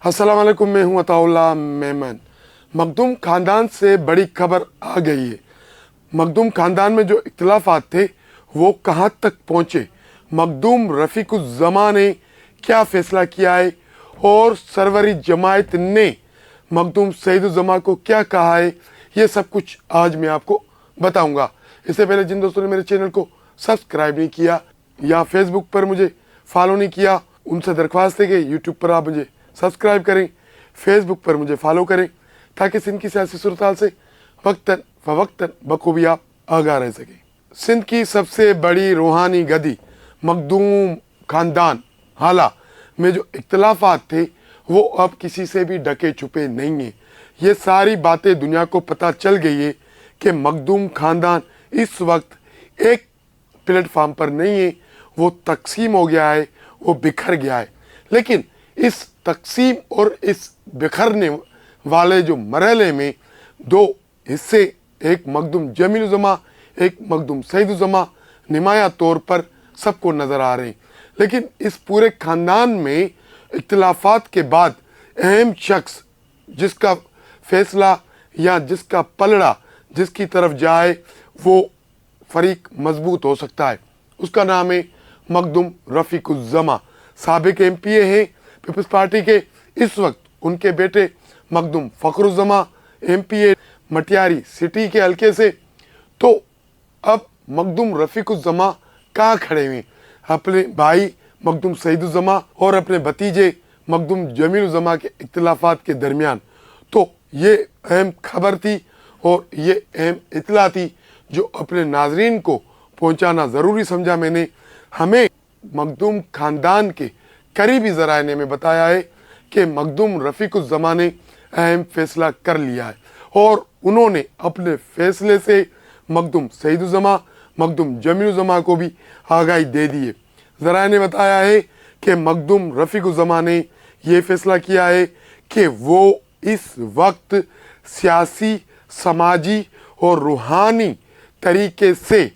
अस्सलाम वालेकुम, मैं हूं अताउल्लाह मेमन। मखदूम खानदान से बड़ी खबर आ गई है। मखदूम खानदान में जो इख्तिलाफात थे वो कहां तक पहुंचे, मखदूम रफ़ीकुज़्ज़मा ने क्या फ़ैसला किया है और सरवरी जमायत ने मखदूम सईदुज़्ज़मा को क्या कहा है, ये सब कुछ आज मैं आपको बताऊंगा। इससे पहले जिन दोस्तों ने मेरे चैनल को सब्सक्राइब नहीं किया या फेसबुक पर मुझे फॉलो नहीं किया, उनसे दरख्वास्त है कि यूट्यूब पर आप मुझे सब्सक्राइब करें, फेसबुक पर मुझे फॉलो करें, ताकि सिंध की सियासी सूरत से वक्तन फ़वक्तन बखूबी आप आगाह रह सकें। सिंध की सबसे बड़ी रूहानी गदी मखदूम खानदान हाला में जो इख्तिलाफात थे वो अब किसी से भी ढके छुपे नहीं हैं। ये सारी बातें दुनिया को पता चल गई है कि मखदूम खानदान इस वक्त एक प्लेटफार्म पर नहीं है, वो तकसीम हो गया है, वो बिखर गया है। लेकिन इस तकसीम और इस बिखरने वाले जो मरहले में दो हिस्से, एक मखदूम जमीलुज़्ज़मा, एक मखदूम सईदुज़्ज़मा नुमाया तौर पर सबको नज़र आ रहे हैं। लेकिन इस पूरे ख़ानदान में इख्तिलाफात के बाद अहम शख्स जिसका फ़ैसला या जिसका पलड़ा जिसकी तरफ जाए वो फरीक मजबूत हो सकता है, उसका नाम है मखदूम रफ़ीकुज़्ज़मा। साबिक MPA हैं पीपल्स पार्टी के। इस वक्त उनके बेटे मखदूम फ़खरुज़्ज़मा MPA मटियारी सिटी के हल्के से। तो अब मखदूम रफ़ीकुज़्ज़मा कहाँ खड़े हुए, अपने भाई मखदूम सईदुज़्ज़मा और अपने भतीजे मखदूम जमीलुज़्ज़मा के इख्तिलाफात के दरमियान। तो ये अहम खबर थी और ये अहम इत्तला थी जो अपने नाजरीन को पहुँचाना ज़रूरी समझा मैंने। हमें मखदूम ख़ानदान के करीबी ज़राए ने में बताया है कि मखदूम रफ़ीकुज़्ज़मा ने अहम फ़ैसला कर लिया है और उन्होंने अपने फ़ैसले से मखदूम सईदुज़्ज़मा, मखदूम जमीलुज़्ज़मा को भी आगाही दे दी है। ज़राए ने बताया है कि मखदूम रफ़ीकुज़्ज़मा ने ये फ़ैसला किया है कि वो इस वक्त सियासी, समाजी और रूहानी तरीके से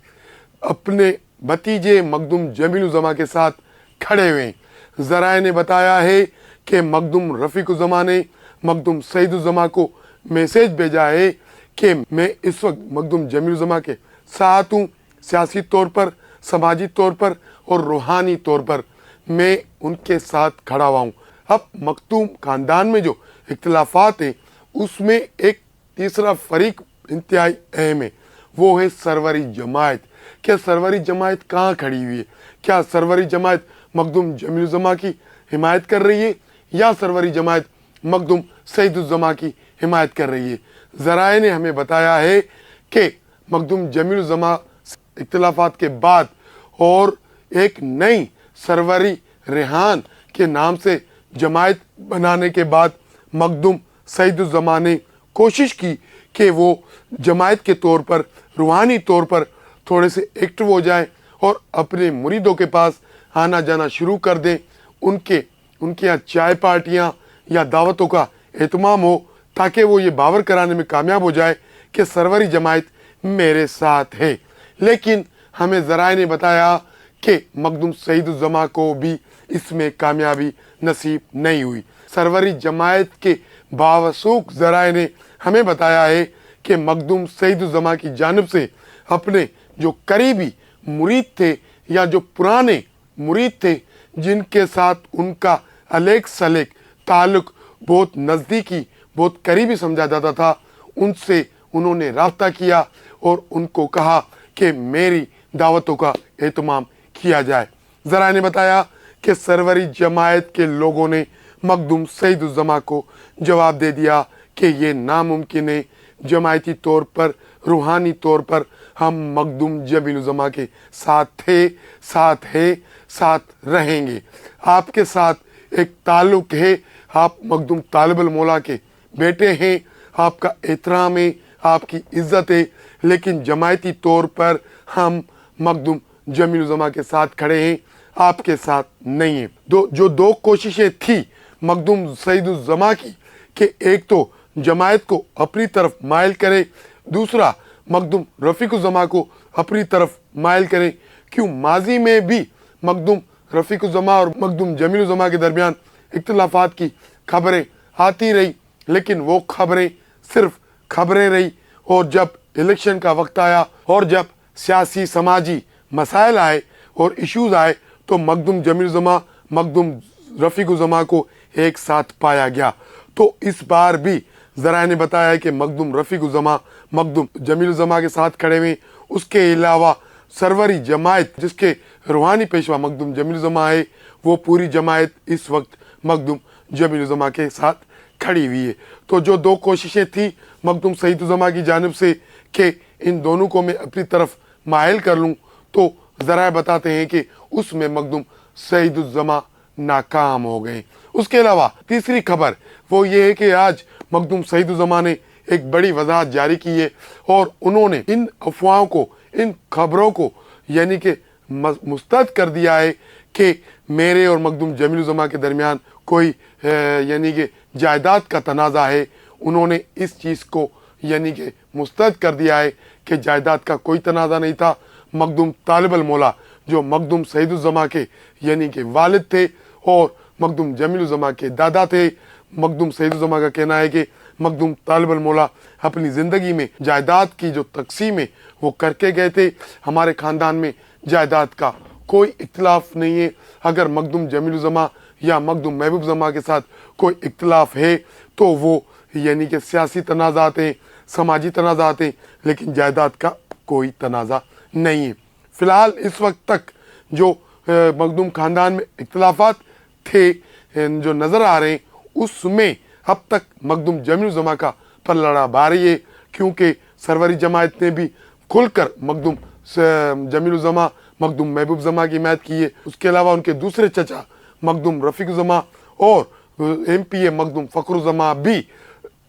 अपने भतीजे मखदूम जमीलुज़्ज़मा के साथ खड़े हुए हैं। ज़राए ने बताया है कि मखदूम रफ़ीकुज़्ज़मा ने मखदूम सईदुज़्ज़मा को मैसेज भेजा है कि मैं इस वक्त मखदूम जमीलुज़्ज़मा के साथ हूँ, सियासी तौर पर, समाजी तौर पर और रूहानी तौर पर मैं उनके साथ खड़ा हुआ हूँ। अब मखदूम ख़ानदान में जो इख्तिलाफात हैं उसमें एक तीसरा फरीक इंतहाई अहम है, वो है सरवरी जमायत। क्या सरवरी जमायत कहाँ खड़ी हुई है? क्या सरवरी जमायत मखदूम जमीलुज़्ज़मा की हिमायत कर रही है या सरवरी जमायत मखदूम सईदुज़्ज़मा की हिमायत कर रही है? ज़राए ने हमें बताया है कि मखदूम जमीलुज़्ज़मा इख्तिलाफात के बाद और एक नई सरवरी रेहान के नाम से जमायत बनाने के बाद मखदूम सईदुज़्ज़मा ने कोशिश की कि वो जमायत के तौर पर, रूहानी तौर पर थोड़े से एक्टिव हो जाए और अपने मुरीदों के पास आना जाना शुरू कर दें। उनके यहाँ चाय पार्टियाँ या दावतों का एहतमाम हो, ताकि वो ये बावर कराने में कामयाब हो जाए कि सरवरी जमायत मेरे साथ है। लेकिन हमें ज़राए ने बताया कि मखदूम सईदुज़्ज़मा को भी इसमें कामयाबी नसीब नहीं हुई। सरवरी जमायत के बावसूख ज़राए ने हमें बताया है कि मखदूम सईदुज़्ज़मा की जानिब से अपने जो करीबी मुरीद थे या जो पुराने मुरीद थे जिनके साथ उनका अलेक सलेक ताल्लुक़ बहुत नज़दीकी, बहुत करीबी समझा जाता था, उनसे उन्होंने राब्ता किया और उनको कहा कि मेरी दावतों का एहतमाम किया जाए। ज़राए ने बताया कि सरवरी जमायत के लोगों ने मखदूम सईदुज़्ज़मा को जवाब दे दिया कि ये नामुमकिन है, जमायती तौर पर, रूहानी तौर पर हम मखदूम जमीलुज़्ज़मा के साथ थे, साथ है, साथ रहेंगे। आपके साथ एक ताल्लुक़ है, आप मखदूम तालिबुल मौला के बेटे हैं, आपका एहतराम है, आपकी इज़्ज़त है, लेकिन जमायती तौर पर हम मखदूम जमीलुज़्ज़मा के साथ खड़े हैं, आपके साथ नहीं हैं। दो कोशिशें थी मखदूम सईदुज़्ज़मा की कि एक तो जमायत को अपनी तरफ माइल करे, दूसरा मखदूम रफ़ीकुज़्ज़मा को अपनी तरफ माइल करे। क्यों माजी में भी मखदूम रफ़ीकुज़्ज़मा और मखदूम जमीलुज़्ज़मा के दरमियान इख्तिलाफात की खबरें आती रही, लेकिन वो खबरें सिर्फ खबरें रही। और जब इलेक्शन का वक्त आया और जब सियासी समाजी मसाइल आए और इश्यूज आए तो मखदूम जमील जमा, मखदूम रफ़ीक जमा को एक साथ पाया गया। तो इस बार भी ज़राए ने बताया है कि मखदूम रफ़ीक जमा मखदूम जमील जमा के साथ खड़े हुए। उसके अलावा सरवरी जमायत जिसके रूहानी पेशवा मखदूम जमील जमा है, वो पूरी जमायत इस वक्त मखदूम जमील जमा के साथ खड़ी हुई है। तो जो दो कोशिशें थी मखदूम सईद जमा की जानिब से कि इन दोनों को मैं अपनी तरफ माइल कर लूँ, तो ज़राए बताते हैं कि उसमें मखदूम सईद जमा नाकाम हो गए। उसके अलावा तीसरी खबर वो ये है कि आज मखदूम सईद जमा ने एक बड़ी वजाहत जारी की है और उन्होंने इन अफवाहों को, इन खबरों को यानी कि मुस्तरद कर दिया है कि मेरे और मखदूम जमील जमा के दरमियान कोई यानी कि जायदाद का तनाज़ा है। उन्होंने इस चीज़ को यानी कि मुस्तरद कर दिया है कि जायदाद का कोई तनाज़ा नहीं था। मखदूम तालिब अल मौला जो मखदूम सईद जमा के यानी कि वालिद थे और मखदूम जमील जमा के दादा थे, मखदूम सईद जमा का कहना है कि मखदूम तालिब अल मौला अपनी ज़िंदगी में जायदाद की जो तकसीम है वो करके गए थे। हमारे ख़ानदान में जायदाद का कोई इख्तिलाफ नहीं है। अगर मखदूम जमील जमा या मखदूम महबूब जमा के साथ कोई इख्तिलाफ है तो वो यानी कि सियासी तनाज़ात हैं, समाजी तनाज़ात हैं, लेकिन जायदाद का कोई तनाज़ा नहीं है। फ़िलहाल इस वक्त तक जो मखदूम ख़ानदान में इख्तिलाफात थे जो नज़र आ रहे हैं उसमें अब तक मखदूम जमील जमा का पलड़ा भारी है, क्योंकि सरवरी जमायत ने भी खुलकर मखदूम जमील जमा मखदूम महबूब जमा की हिमायत की है। उसके अलावा उनके दूसरे चचा मखदूम रफ़ीक जमा और MPA मखदूम फ़खर जमा भी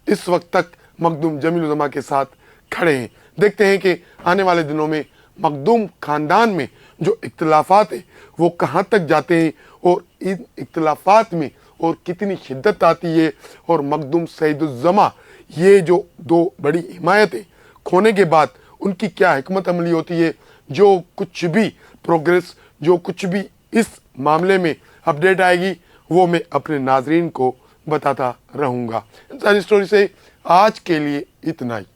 इस वक्त तक मखदूम जमील जमा के साथ खड़े हैं। देखते हैं कि आने वाले दिनों में मखदूम ख़ानदान में जो इख्तिलाफात है वो कहाँ तक जाते हैं और इन इख्तिलाफात में और कितनी शिद्दत आती है, और मखदूम सईद जमा ये जो दो बड़ी हिमायतें खोने के बाद उनकी क्या हिकमत अमली होती है। जो कुछ भी प्रोग्रेस, जो कुछ भी इस मामले में अपडेट आएगी वो मैं अपने नाजरीन को बताता रहूँगा। इंसानी स्टोरी से आज के लिए इतना ही।